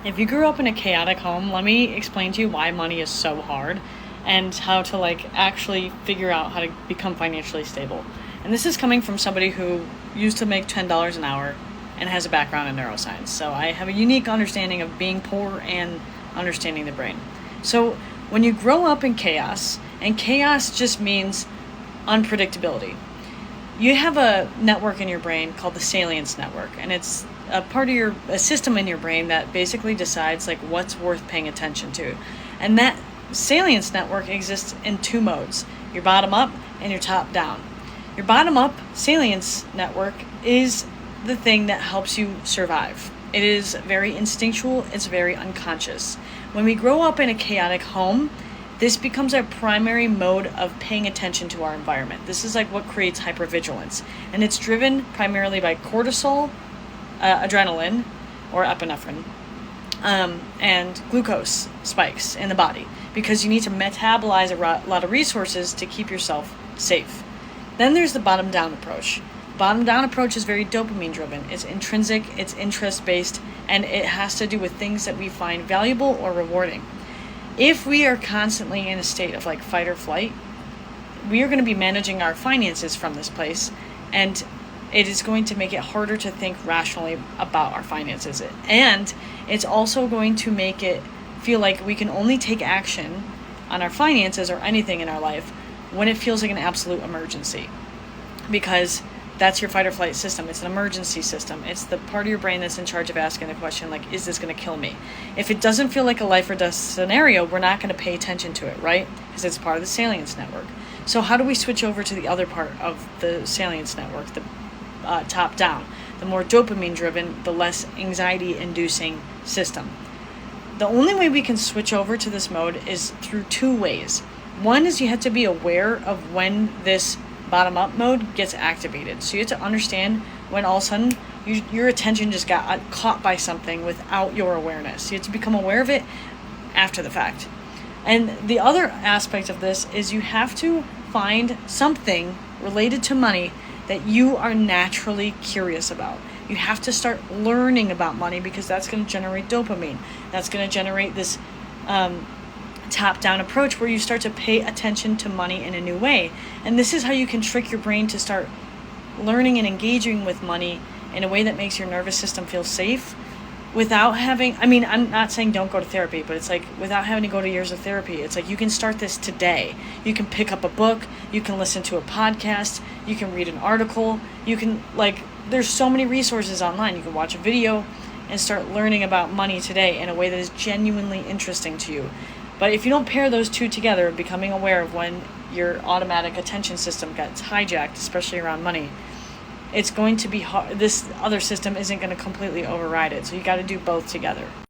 If you grew up in a chaotic home, let me explain to you why money is so hard and how to actually figure out how to become financially stable. And this is coming from somebody who used to make $10 an hour and has a background in neuroscience. So I have a unique understanding of being poor and understanding the brain. So when you grow up in chaos, and chaos just means unpredictability. You have a network in your brain called the salience network, and it's a part of a system in your brain that basically decides what's worth paying attention to. And that salience network exists in two modes: your bottom up and your top down. Your bottom up salience network is the thing that helps you survive. It is very instinctual, it's very unconscious. When we grow up in a chaotic home, this becomes our primary mode of paying attention to our environment. This is what creates hypervigilance. And it's driven primarily by cortisol, adrenaline, or epinephrine, and glucose spikes in the body, because you need to metabolize a lot of resources to keep yourself safe. Then there's the bottom down approach. Bottom down approach is very dopamine driven. It's intrinsic, it's interest based, and it has to do with things that we find valuable or rewarding. If we are constantly in a state of fight or flight, we are going to be managing our finances from this place, and it is going to make it harder to think rationally about our finances. And it's also going to make it feel like we can only take action on our finances or anything in our life when it feels like an absolute emergency. Because that's your fight or flight system. It's an emergency system. It's the part of your brain that's in charge of asking the question, is this going to kill me? If it doesn't feel like a life or death scenario, we're not going to pay attention to it, right? Because it's part of the salience network. So how do we switch over to the other part of the salience network, the top down? The more dopamine driven, the less anxiety inducing system. The only way we can switch over to this mode is through two ways. One is you have to be aware of when this bottom-up mode gets activated. So you have to understand when all of a sudden your attention just got caught by something without your awareness. You have to become aware of it after the fact. And the other aspect of this is you have to find something related to money that you are naturally curious about. You have to start learning about money, because that's going to generate dopamine. That's going to generate this top-down approach where you start to pay attention to money in a new way. And this is how you can trick your brain to start learning and engaging with money in a way that makes your nervous system feel safe without having, I'm not saying don't go to therapy, but it's without having to go to years of therapy. It's you can start this today. You can pick up a book, you can listen to a podcast, you can read an article, you can there's so many resources online. You can watch a video and start learning about money today in a way that is genuinely interesting to you. But if you don't pair those two together, becoming aware of when your automatic attention system gets hijacked, especially around money, it's going to be hard. This other system isn't going to completely override it. So you got to do both together.